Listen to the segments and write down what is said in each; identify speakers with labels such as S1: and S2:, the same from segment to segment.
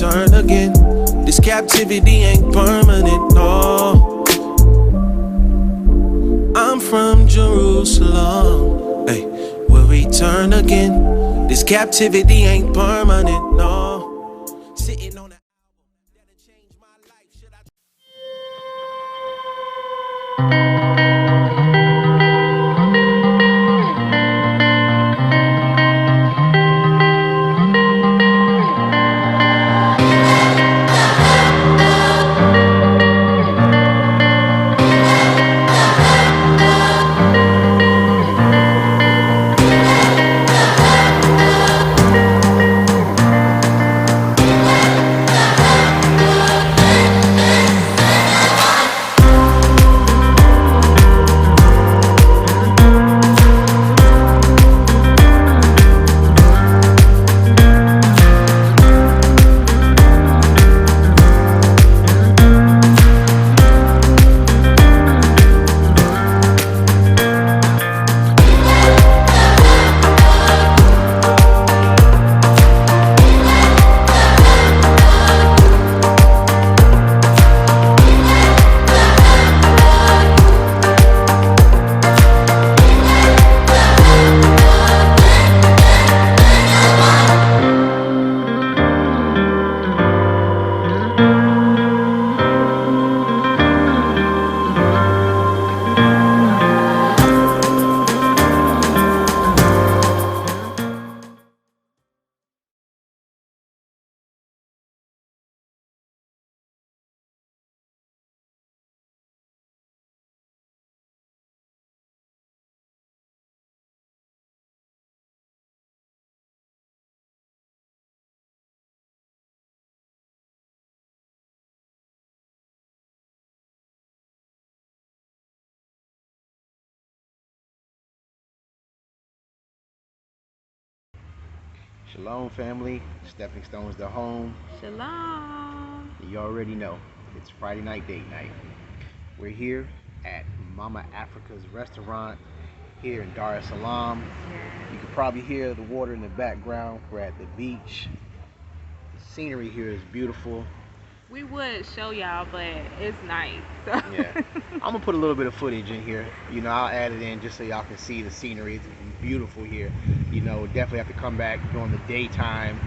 S1: return again. This captivity ain't permanent, no. I'm from Jerusalem, hey, we'll return again. This captivity ain't permanent, no. Sitting on the album that'll change my life. Should I?
S2: Shalom, family. Stepping stones to home.
S3: Shalom.
S2: You already know it's Friday night date night. We're here at Mama Africa's restaurant here in Dar es Salaam. You can probably hear the water in the background. We're at the beach. The scenery here is beautiful.
S3: We would show y'all, but it's night. So.
S2: Yeah, I'm gonna put a little bit of footage in here. You know, I'll add it in just so y'all can see the scenery. It's beautiful here. You know, definitely have to come back during the daytime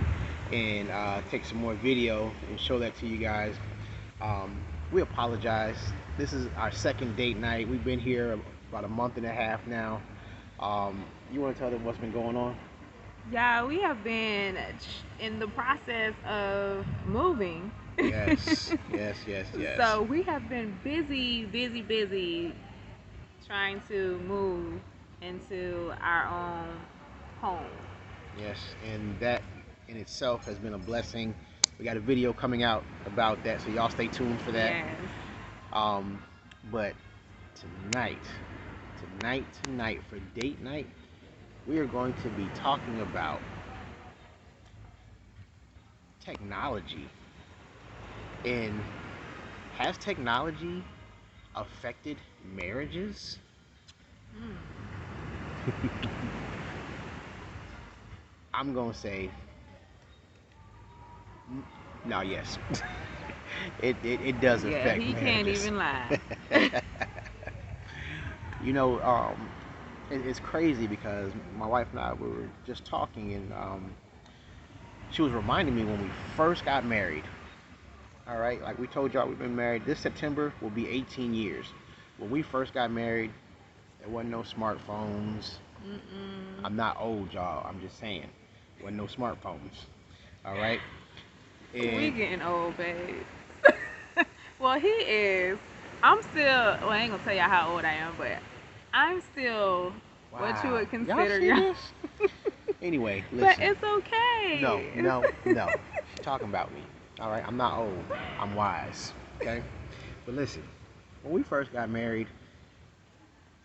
S2: and take some more video and show that to you guys. We apologize. This is our second date night. We've been here about a month and a half now. You want to tell them what's been going on?
S3: Yeah, we have been in the process of moving.
S2: Yes.
S3: So we have been busy trying to move into our own home.
S2: Yes, and that in itself has been a blessing. We got a video coming out about that, so y'all stay tuned for that.
S3: Yes.
S2: But tonight for date night, we are going to be talking about technology. And has technology affected marriages? I'm gonna say no. Yes, it does affect
S3: he
S2: marriages.
S3: Can't even lie.
S2: You know, it's crazy because my wife and I we were just talking, and she was reminding me when we first got married. All right, like we told y'all, we've been married. This September will be 18 years. When we first got married, there wasn't no smartphones. I'm not old, y'all. I'm just saying, wasn't no smartphones. All right. And
S3: we getting old, babe. Well, he is. I'm still. Well, I ain't gonna tell y'all how old I am, but I'm still what you would consider young.
S2: Anyway, listen.
S3: But it's okay.
S2: No. She's talking about me. All right, I'm not old. I'm wise. Okay. But listen, when we first got married,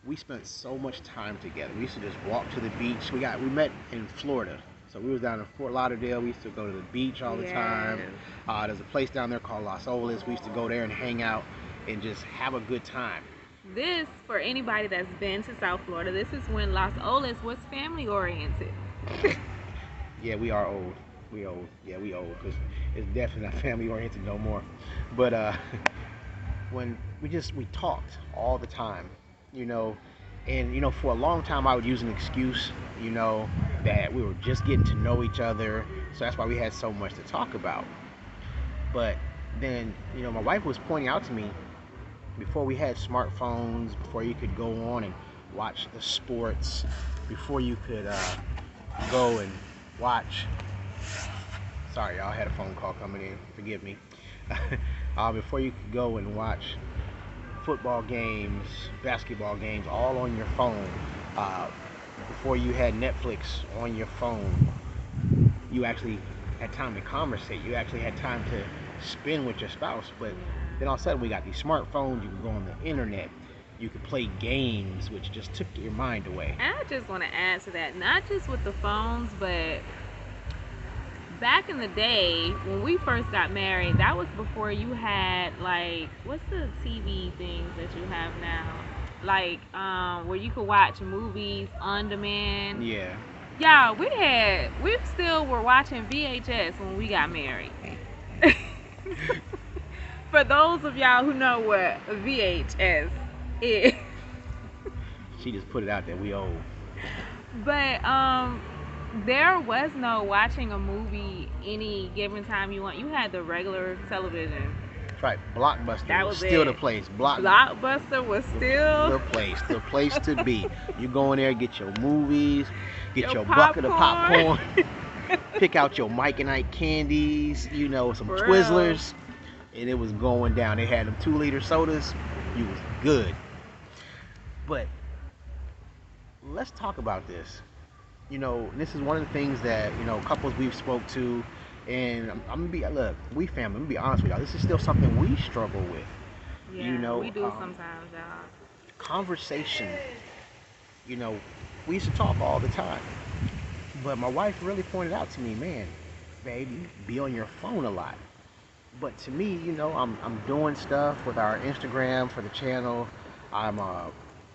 S2: we spent so much time together. We used to just walk to the beach. We met in Florida. So we was down in Fort Lauderdale. We used to go to the beach all the time. There's a place down there called Las Olas. We used to go there and hang out and just have a good time.
S3: This, for anybody that's been to South Florida, this is when Las Olas was family oriented.
S2: Yeah, we are old. We old. Yeah, we old because it's definitely not family oriented no more. But when we talked all the time, you know, and for a long time I would use an excuse, that we were just getting to know each other, so that's why we had so much to talk about. But then, my wife was pointing out to me, before we had smartphones, before you could go on and watch the sports, before you could go and watch. Sorry, y'all, I had a phone call coming in. Forgive me. Before you could go and watch football games, basketball games, all on your phone. Before you had Netflix on your phone, you actually had time to conversate. You actually had time to spend with your spouse. But then all of a sudden, we got these smartphones. You can go on the internet. You could play games, which just took your mind away.
S3: And I just want to add to that, not just with the phones, but back in the day when we first got married, that was before you had, like, what's the TV things that you have now? Like, where you could watch movies on demand.
S2: Yeah.
S3: Yeah, we still were watching VHS when we got married. For those of y'all who know what VHS is.
S2: She just put it out there. We old.
S3: But there was no watching a movie any given time you want. You had the regular television.
S2: That's right. Blockbuster
S3: That
S2: was
S3: was
S2: still
S3: it.
S2: the place.
S3: Blockbuster was still
S2: the place to be. You go in there, get your movies, get your bucket of
S3: popcorn.
S2: popcorn, pick out your Mike and Ike candies, some
S3: For
S2: Twizzlers, and it was going down. They had them 2-liter sodas. You was good. But let's talk about this. This is one of the things that couples we've spoke to, and I'm gonna be we family. I'm gonna be honest with y'all. This is still something we struggle with.
S3: Yeah, we do sometimes, y'all.
S2: Conversation. We used to talk all the time, but my wife really pointed out to me, man, baby, you be on your phone a lot. But to me, I'm doing stuff with our Instagram for the channel. I'm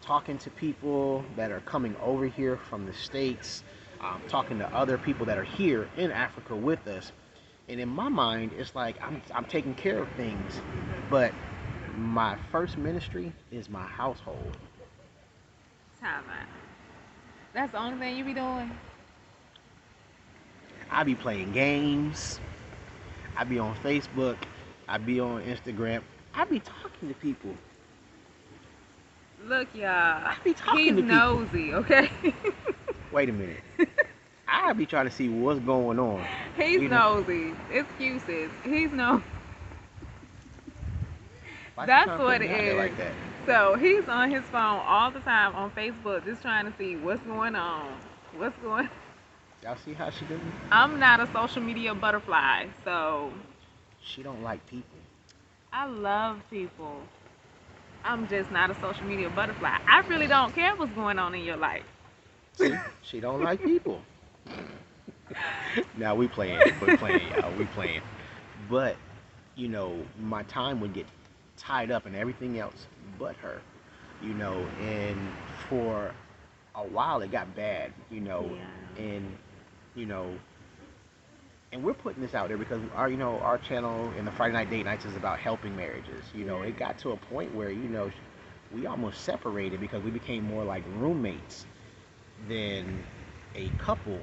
S2: talking to people that are coming over here from the States. I'm talking to other people that are here in Africa with us. And in my mind, it's like I'm taking care of things. But my first ministry is my household.
S3: Time out. That's the only thing you be doing?
S2: I be playing games. I be on Facebook. I be on Instagram. I be talking to people.
S3: Look, y'all.
S2: I be talking to
S3: He's
S2: people.
S3: nosy, okay?
S2: Wait a minute. I be trying to see what's going on.
S3: He's nosy. Excuses. He's nosy. That's what it is.
S2: Like that?
S3: So he's on his phone all the time on Facebook, just trying to see what's going on. What's going?
S2: Y'all see how she do me?
S3: I'm not a social media butterfly, so
S2: she don't like people.
S3: I love people. I'm just not a social media butterfly. I really don't care what's going on in your life.
S2: See, she don't like people. Now we playing. We're playing, y'all. We playing. But my time would get tied up in everything else but her. And for a while it got bad.
S3: Yeah.
S2: And and we're putting this out there because our channel and the Friday Night Date Nights is about helping marriages. It got to a point where we almost separated because we became more like roommates than a couple.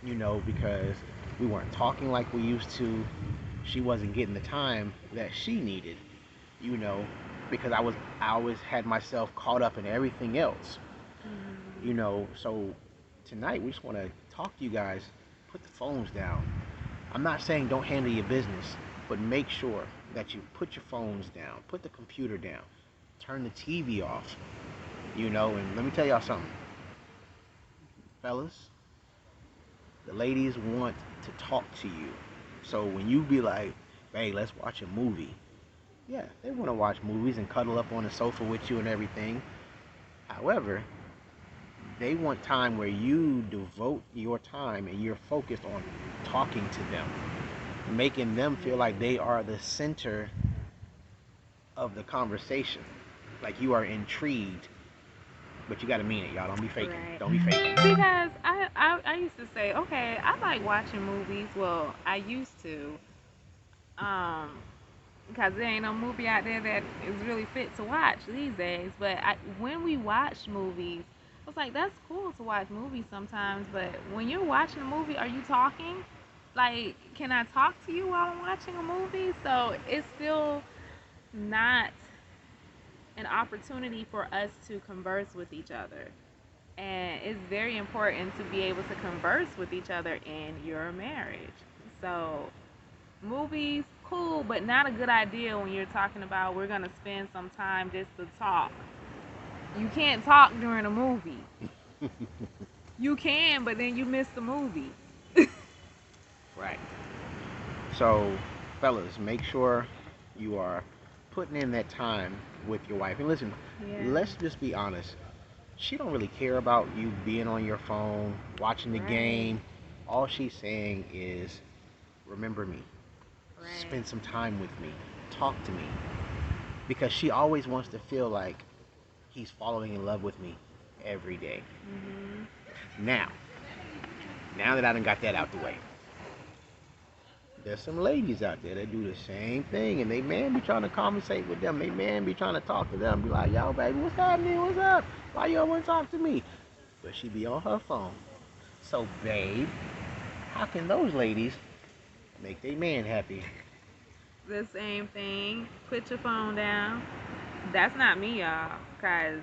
S2: Because we weren't talking like we used to. She wasn't getting the time that she needed. Because I always had myself caught up in everything else. So tonight we just want to talk to you guys. Put the phones down. I'm not saying don't handle your business, but make sure that you put your phones down, put the computer down, turn the TV off. And let me tell y'all something. Fellas, the ladies want to talk to you. So when you be like, hey, let's watch a movie. Yeah, they want to watch movies and cuddle up on the sofa with you and everything. However, they want time where you devote your time and you're focused on talking to them, making them feel like they are the center of the conversation, like you are intrigued. But you gotta mean it, y'all. Don't be faking.
S3: Right.
S2: Don't be faking.
S3: Because I used to say, okay, I like watching movies. Well, I used to. Um, because there ain't no movie out there that is really fit to watch these days. But when we watched movies, I was like, that's cool to watch movies sometimes. But when you're watching a movie, are you talking? Like, can I talk to you while I'm watching a movie? So it's still not an opportunity for us to converse with each other. And it's very important to be able to converse with each other in your marriage. So movies, cool, but not a good idea when you're talking about we're gonna spend some time just to talk. You can't talk during a movie. You can, but then you miss the movie.
S2: Right. So, fellas, make sure you are putting in that time with your wife. And listen,
S3: Yeah.
S2: let's just be honest. She don't really care about you being on your phone, watching the
S3: Right.
S2: game. All she's saying is, remember me.
S3: Right.
S2: Spend some time with me. Talk to me. Because she always wants to feel like he's falling in love with me every day.
S3: Mm-hmm.
S2: Now that I done got that out the way, there's some ladies out there that do the same thing, and they man be trying to conversate with them. They man be trying to talk to them. Be like, yo, baby, what's happening? What's up? Why you don't want to talk to me? But she be on her phone. So, babe, how can those ladies make their man happy?
S3: The same thing. Put your phone down. That's not me, y'all. Cause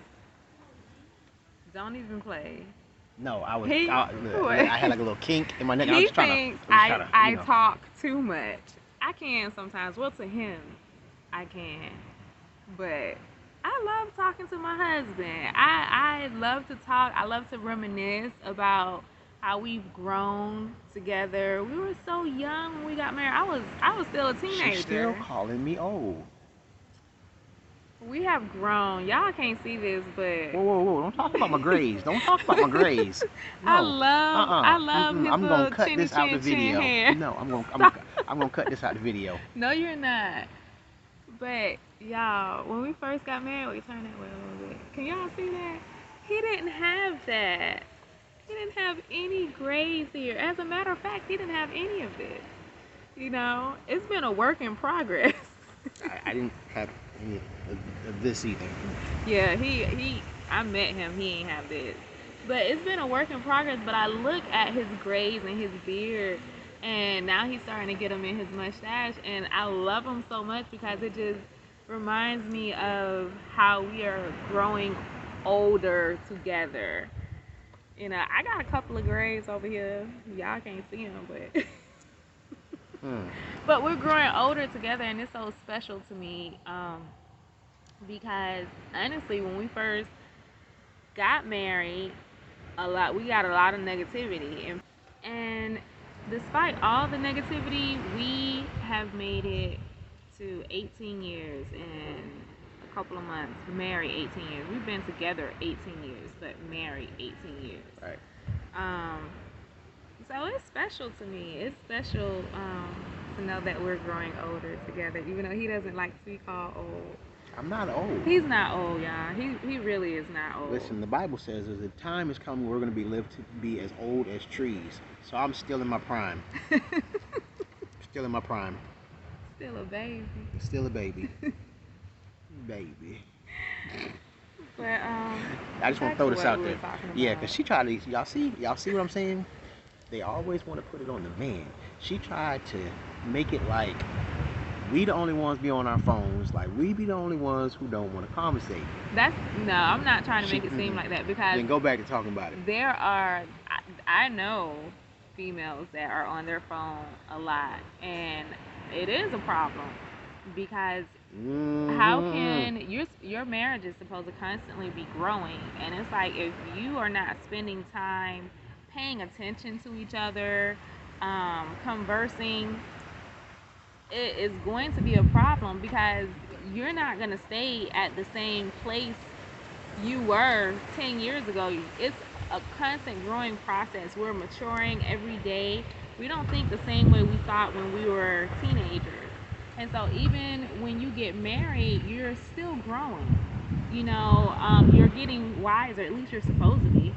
S3: don't even play.
S2: No, I had like a little kink in my neck. I was
S3: He
S2: just trying
S3: thinks
S2: to, I was
S3: I talk too much. I can sometimes. Well, to him, I can. But I love talking to my husband. I love to talk. I love to reminisce about how we've grown together. We were so young when we got married. I was still a teenager.
S2: She's still calling me old.
S3: We have grown. Y'all can't see this, but
S2: Whoa! Don't talk about my grays. Don't talk about my grays. No.
S3: I love his
S2: I'm
S3: little
S2: gonna cut
S3: chinny
S2: this out the
S3: chin
S2: video.
S3: hair.
S2: No, I'm gonna cut this out the video.
S3: No, you're not. But y'all, when we first got married, we turned that way a little bit. Can y'all see that? He didn't have that. He didn't have any grays here. As a matter of fact, he didn't have any of this. You know, it's been a work in progress.
S2: I didn't have any of this either.
S3: Yeah, I met him, he ain't have this. But it's been a work in progress, but I look at his grays and his beard, and now he's starting to get them in his mustache, and I love him so much because it just reminds me of how we are growing older together. You know, I got a couple of grays over here. Y'all can't see them, but but we're growing older together, and it's so special to me. Because honestly, when we first got married, we got a lot of negativity, and despite all the negativity, we have made it to 18 years and a couple of months. Married 18 years. We've been together 18 years, but married 18 years.
S2: Right.
S3: So it's special to me. It's special to know that we're growing older together, even though he doesn't like to be called old.
S2: I'm not old.
S3: He's not old, y'all. He really is not old.
S2: Listen, the Bible says that the time is coming we're going to live to be as old as trees. So I'm still in my prime. Still in my prime.
S3: Still a baby.
S2: Still a baby. Baby.
S3: But
S2: I just want to throw this out there. Yeah, because she tried to. Y'all see what I'm saying? They always want to put it on the man. She tried to make it like we the only ones be on our phones, like we be the only ones who don't want to conversate.
S3: No, I'm not trying to make it seem like that, because
S2: then go back to talking about it.
S3: I know females that are on their phone a lot, and it is a problem because how can your marriage is supposed to constantly be growing, and it's like if you are not spending time paying attention to each other, conversing, it is going to be a problem because you're not going to stay at the same place you were 10 years ago. It's a constant growing process. We're maturing every day. We don't think the same way we thought when we were teenagers. And so even when you get married, you're still growing. You know, you're getting wiser, at least you're supposed to be.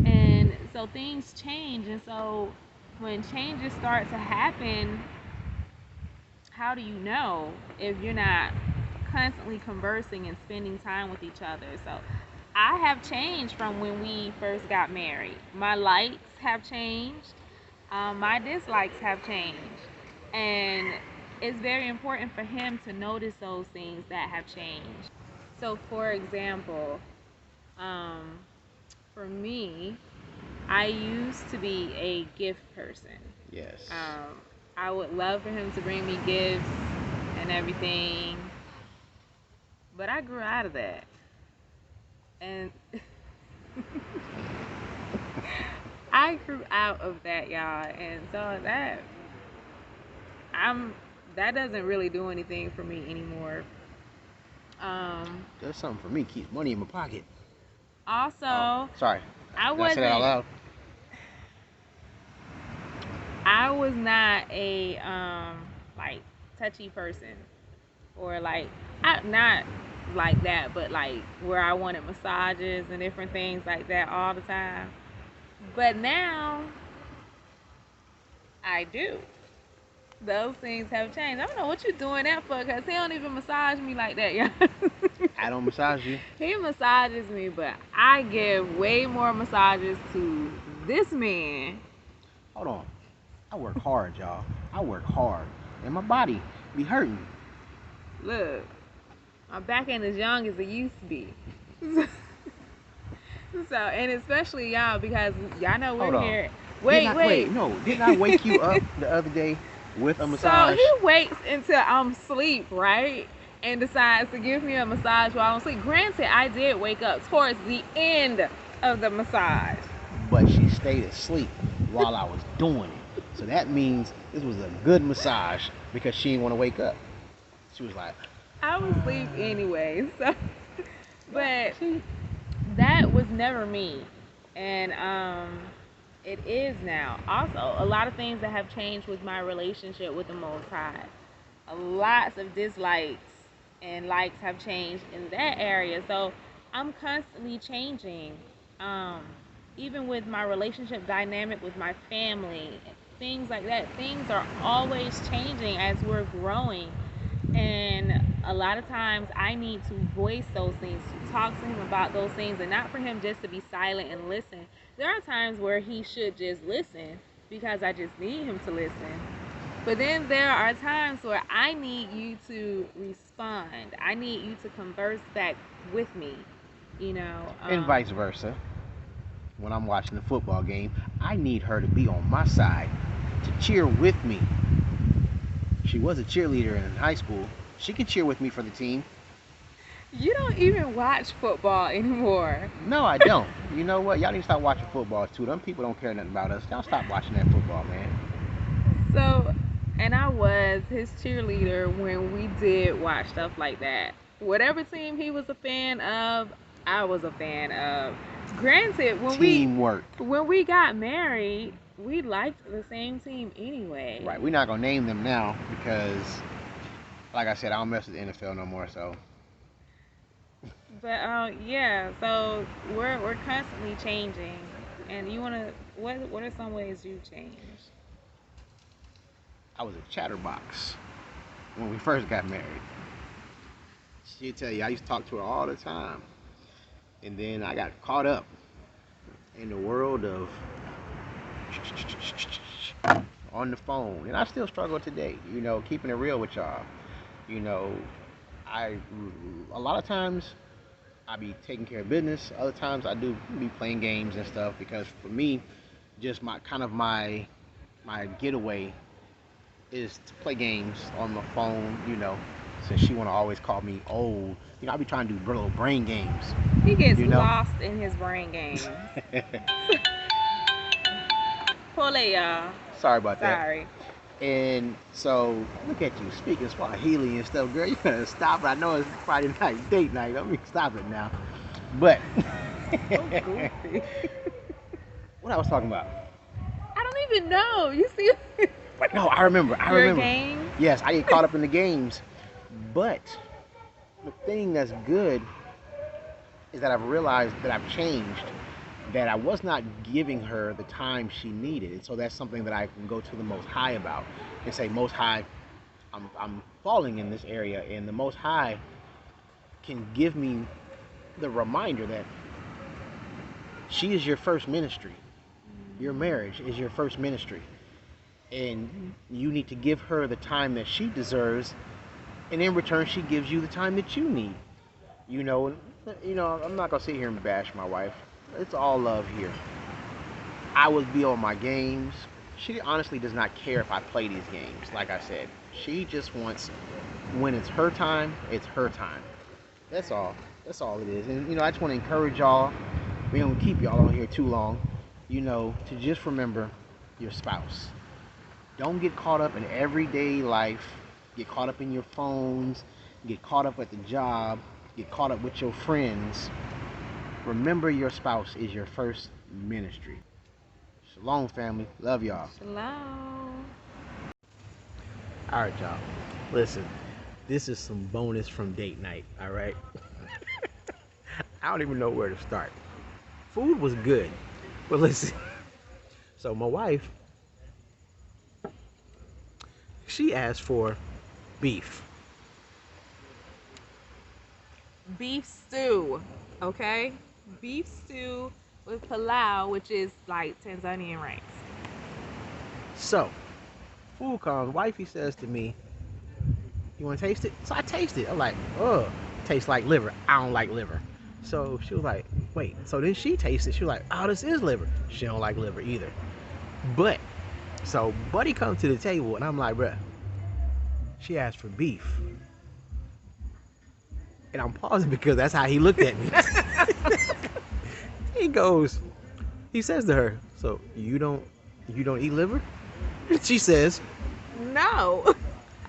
S3: And so things change, and so when changes start to happen, how do you know if you're not constantly conversing and spending time with each other? So I have changed from when we first got married. My likes have changed, my dislikes have changed, and it's very important for him to notice those things that have changed. So, for example, um, for me, I used to be a gift person.
S2: Yes.
S3: I would love for him to bring me gifts and everything, but I grew out of that. And I grew out of that, y'all. And so I'm that doesn't really do anything for me anymore.
S2: Does something for me. Keeps money in my pocket.
S3: Also,
S2: Oh, sorry.
S3: I
S2: Did I say that out loud?
S3: I was not a like touchy person, or like not like that, but like where I wanted massages and different things like that all the time. But now I do. Those things have changed. I don't know what you're doing that for, because he don't even massage me like that, y'all.
S2: I don't massage you.
S3: He massages me, but I give way more massages to this man.
S2: Hold on. I work hard, y'all. I work hard. And my body be hurting.
S3: Look, my back ain't as young as it used to be. So, and especially y'all, because y'all know we're here. Wait.
S2: No, didn't I wake you up the other day with a massage?
S3: So he waits until I'm asleep, right? And decides to give me a massage while I'm asleep. Granted, I did wake up towards the end of the massage.
S2: But she stayed asleep while I was doing it. So that means this was a good massage because she didn't want to wake up. She was like,
S3: I was asleep anyway. So, but that was never me. And it is now. Also, a lot of things that have changed with my relationship with the Most High. Lots of dislikes and likes have changed in that area. So I'm constantly changing. Even with my relationship dynamic with my family, things like that. Things are always changing as we're growing. And a lot of times I need to voice those things, to talk to him about those things, and not for him just to be silent and listen. There are times where he should just listen because I just need him to listen. But then there are times where I need you to respond. I need you to converse back with me, you know.
S2: and vice versa. When I'm watching the football game, I need her to be on my side to cheer with me. She was a cheerleader in high school. She can cheer with me for the team.
S3: You don't even watch football anymore.
S2: No, I don't. You know what? Y'all need to stop watching football too. Them people don't care nothing about us. Y'all stop watching that football, man.
S3: So, and I was his cheerleader when we did watch stuff like that. Whatever team he was a fan of, I was a fan of. Granted,
S2: Teamwork.
S3: when we got married, we liked the same team anyway.
S2: Right. We're not gonna name them now because, like I said, I don't mess with the NFL no more. So.
S3: But yeah, so we're constantly changing. And you wanna what are some ways you've changed?
S2: I was a chatterbox when we first got married. She'd tell you I used to talk to her all the time. And then I got caught up in the world of on the phone. And I still struggle today, you know, keeping it real with y'all. You know, a lot of times I be taking care of business. Other times I do be playing games and stuff because for me, just my getaway is to play games on the phone, you know, since she want to always call me old. You know, I be trying to do little brain games.
S3: He gets lost in his brain games. Pull it, y'all.
S2: Sorry about that.
S3: Sorry.
S2: And so, look at you speaking Swahili and stuff, girl. You gotta stop it. I know it's Friday night, date night. Let me stop it now. But, what I was talking about?
S3: I don't even know. You see?
S2: But no, I remember.
S3: Game?
S2: Yes, I get caught up in the games. But the thing that's good is that I've realized that I've changed that I was not giving her the time she needed. And so that's something that I can go to the Most High about and say, Most High, I'm falling in this area, and the Most High can give me the reminder that she is your first ministry. Your marriage is your first ministry. And you need to give her the time that she deserves, and in return she gives you the time that you need. I'm not gonna sit here and bash my wife. It's all love here. I would be on my games. She honestly does not care if I play these games. Like I said, she just wants, when it's her time, it's her time. That's all. That's all it is. And I just want to encourage y'all. We don't keep y'all on here too long. To just remember your spouse. Don't get caught up in everyday life. Get caught up in your phones. Get caught up at the job. Get caught up with your friends. Remember, your spouse is your first ministry. Shalom, family. Love y'all.
S3: Shalom.
S2: All right, y'all. Listen, this is some bonus from date night, all right? I don't even know where to start. Food was good, but listen. So my wife, she asked for beef.
S3: Beef stew, okay? Beef stew with palau, which is like Tanzanian rice.
S2: So, food comes, wifey says to me, you want to taste it? So I taste it. I'm like, ugh, tastes like liver. I don't like liver. So she was like, wait. So then she tasted it. She was like, oh, this is liver. She don't like liver either. But, so Buddy comes to the table and I'm like, bruh, she asked for beef. And I'm pausing because that's how he looked at me. He says to her, so you don't eat liver? She says,
S3: No,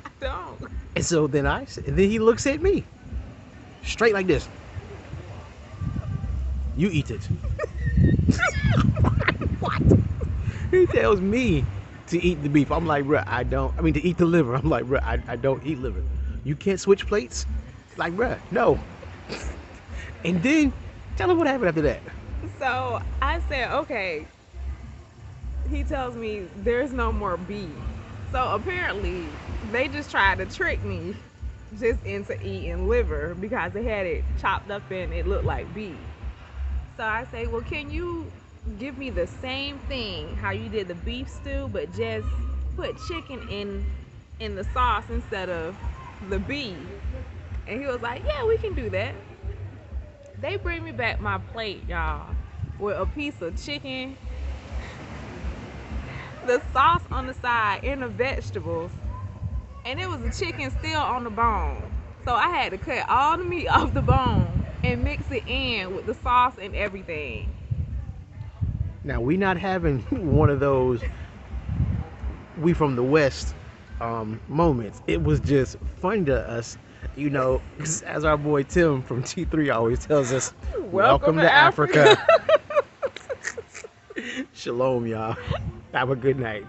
S3: I don't.
S2: and so then he looks at me, straight like this. You eat it. What? He tells me to eat the beef. I'm like, bruh, to eat the liver. I'm like, bruh, I don't eat liver. You can't switch plates? Like, bruh, no. And then, tell him what happened after that.
S3: So I said, okay. He tells me there's no more beef. So apparently, they just tried to trick me just into eating liver because they had it chopped up and it looked like beef. So I say, well, can you give me the same thing, how you did the beef stew, but just put chicken in the sauce instead of the beef? And he was like, yeah, we can do that. They bring me back my plate, y'all, with a piece of chicken, the sauce on the side, and the vegetables. And it was a chicken still on the bone. So I had to cut all the meat off the bone and mix it in with the sauce and everything.
S2: Now, we not having one of those we from the West moments. It was just funny to us, as our boy Tim from T3 always tells us, welcome to Africa. Shalom, y'all. Have a good night.